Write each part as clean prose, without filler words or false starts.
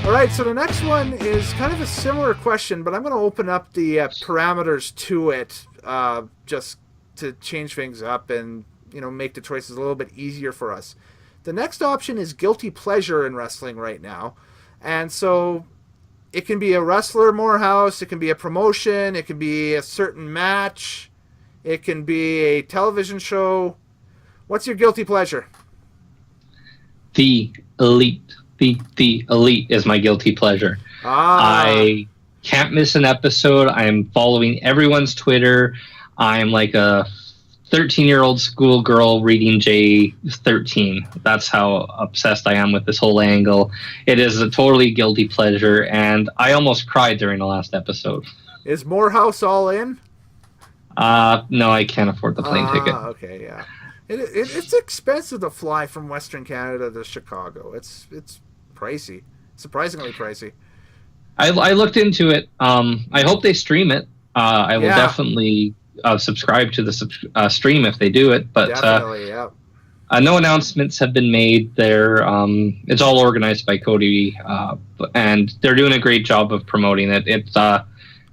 All right, so the next one is kind of a similar question, but I'm going to open up the parameters to it just to change things up and make the choices a little bit easier for us. The next option is guilty pleasure in wrestling right now, and so it can be a wrestler, Morehouse. It can be a promotion. It can be a certain match. It can be a television show. What's your guilty pleasure? The Elite. The Elite is my guilty pleasure. I can't miss an episode. I'm following everyone's Twitter. I'm like a 13-year-old schoolgirl reading J13. That's how obsessed I am with this whole angle. It is a totally guilty pleasure, and I almost cried during the last episode. Is Morehouse all in? No, I can't afford the plane ticket. Okay, yeah. It's expensive to fly from Western Canada to Chicago. It's pricey, surprisingly pricey. I looked into it. I hope they stream it. I will definitely subscribe to the stream if they do it. But definitely, yeah. No announcements have been made there. It's all organized by Cody, and they're doing a great job of promoting it.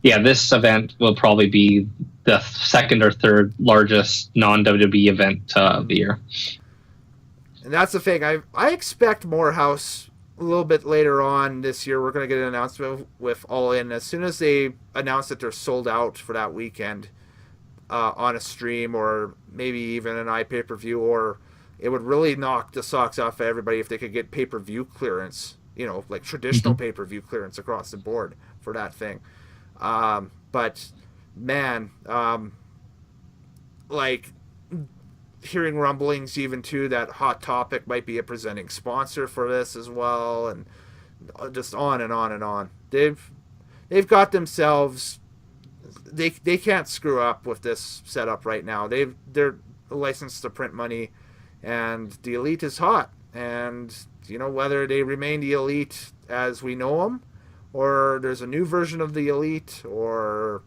This event will probably be the second or third largest non-WWE event of the year. And that's the thing. I expect Morehouse a little bit later on this year. We're going to get an announcement with All In. As soon as they announce that they're sold out for that weekend on a stream or maybe even an iPay-per-view, or it would really knock the socks off of everybody if they could get pay-per-view clearance, like traditional pay-per-view clearance across the board for that thing. But man, hearing rumblings even too that Hot Topic might be a presenting sponsor for this as well, and just on and on and on. They've got themselves. They can't screw up with this setup right now. They're licensed to print money, and the Elite is hot. And whether they remain the Elite as we know them, or there's a new version of the Elite, or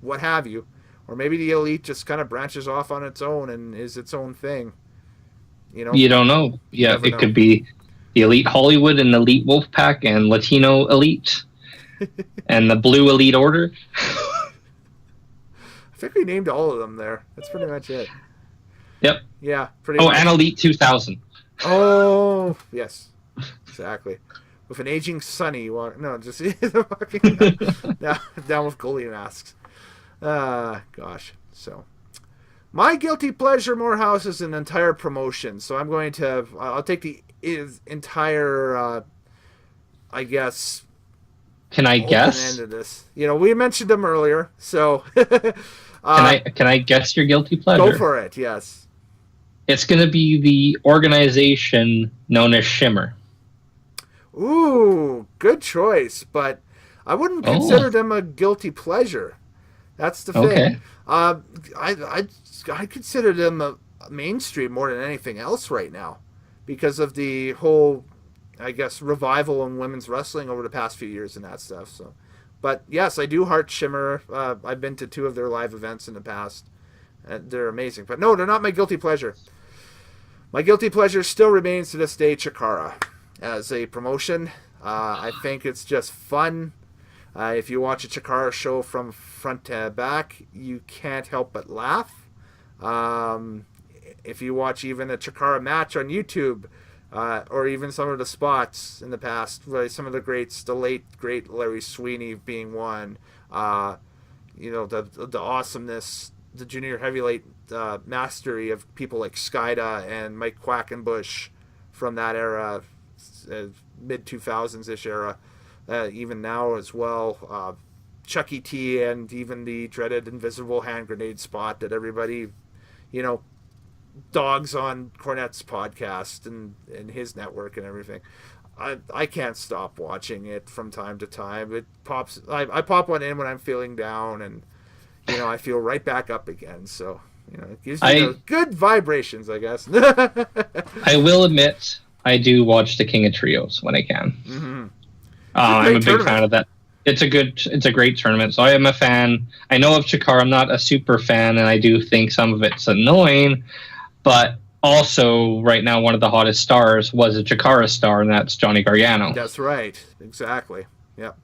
what have you, or maybe the Elite just kind of branches off on its own and is its own thing. You don't know. Yeah, it could be the Elite Hollywood and Elite Wolfpack and Latino Elite and the Blue Elite Order. I think we named all of them there. That's pretty much it. Yep. Yeah, pretty much. And Elite 2000. Oh, yes. Exactly. With an aging Sonny. Just down with goalie masks. Gosh. So, my guilty pleasure, Morehouse, is an entire promotion. So I'll take the entire, I guess. Can I guess? End of this. We mentioned them earlier. So, can I guess your guilty pleasure? Go for it. Yes. It's going to be the organization known as Shimmer. Ooh, good choice, but I wouldn't consider them a guilty pleasure. That's the thing. I consider them a mainstream more than anything else right now because of the whole, I guess, revival in women's wrestling over the past few years and that stuff. So, but yes, I do heart Shimmer. I've been to 2 of their live events in the past. They're amazing, but no, they're not my guilty pleasure. My guilty pleasure still remains to this day Chikara as a promotion. I think it's just fun. If you watch a Chikara show from front to back, you can't help but laugh. If you watch even a Chikara match on YouTube, or even some of the spots in the past, really some of the greats, the late great Larry Sweeney being one, the awesomeness, the junior heavyweight mastery of people like Skida and Mike Quackenbush from that era, mid-2000s-ish era, even now as well. Chucky T and even the dreaded invisible hand grenade spot that everybody, dogs on Cornette's podcast and his network and everything. I can't stop watching it from time to time. It pops. I pop one in when I'm feeling down, and I feel right back up again. So it gives you good vibrations, I guess. I will admit, I do watch the King of Trios when I can. Mm-hmm. I'm a big fan of that. It's a great tournament. So I am a fan. I know of Chikara. I'm not a super fan, and I do think some of it's annoying. But also, right now, one of the hottest stars was a Chikara star, and that's Johnny Gargano. That's right. Exactly. Yep.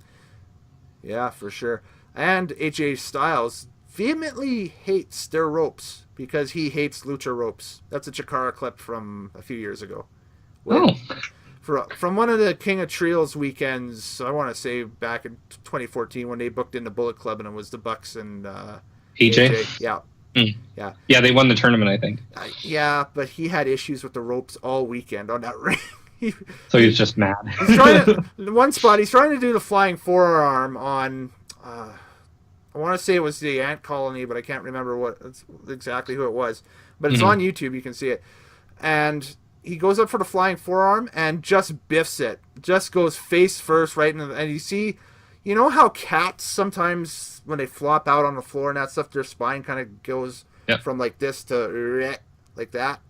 Yeah, for sure. And AJ Styles vehemently hates their ropes because he hates lucha ropes. That's a Chikara clip from a few years ago. From one of the King of Trios weekends, I want to say back in 2014 when they booked in the Bullet Club and it was the Bucks and AJ. Yeah. Yeah. Yeah, they won the tournament, I think. Yeah, but he had issues with the ropes all weekend on that ring. So he's just mad. He's trying to, one spot, he's trying to do the flying forearm on, I want to say it was the Ant Colony, but I can't remember exactly who it was. But it's on YouTube, you can see it. And he goes up for the flying forearm and just biffs it. Just goes face first right in the, and you know how cats sometimes when they flop out on the floor and that stuff, their spine kind of goes from like this to like that?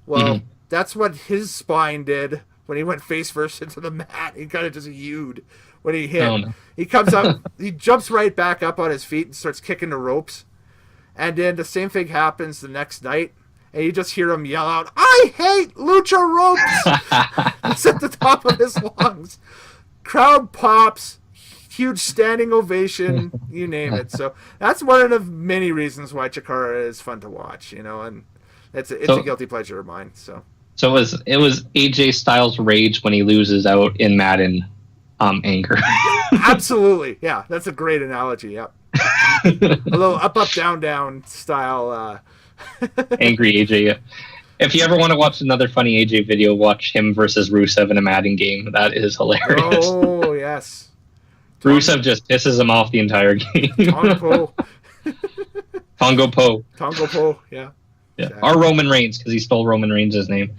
Well, that's what his spine did when he went face first into the mat. He kind of just hewed when he hit. Oh, no. He comes up, he jumps right back up on his feet and starts kicking the ropes. And then the same thing happens the next night. And you just hear him yell out, "I hate lucha ropes!" It's at the top of his lungs. Crowd pops. Huge standing ovation, you name it. So that's one of the many reasons why Chikara is fun to watch, and it's a guilty pleasure of mine. So it was AJ Styles' rage when he loses out in Madden anger. Absolutely, yeah, that's a great analogy. Yep, a little up, down, down style. Angry AJ. If you ever want to watch another funny AJ video, watch him versus Rusev in a Madden game. That is hilarious. Oh yes. Rusev just pisses him off the entire game. Tongo Po, yeah. Exactly. Or Roman Reigns, because he stole Roman Reigns' name.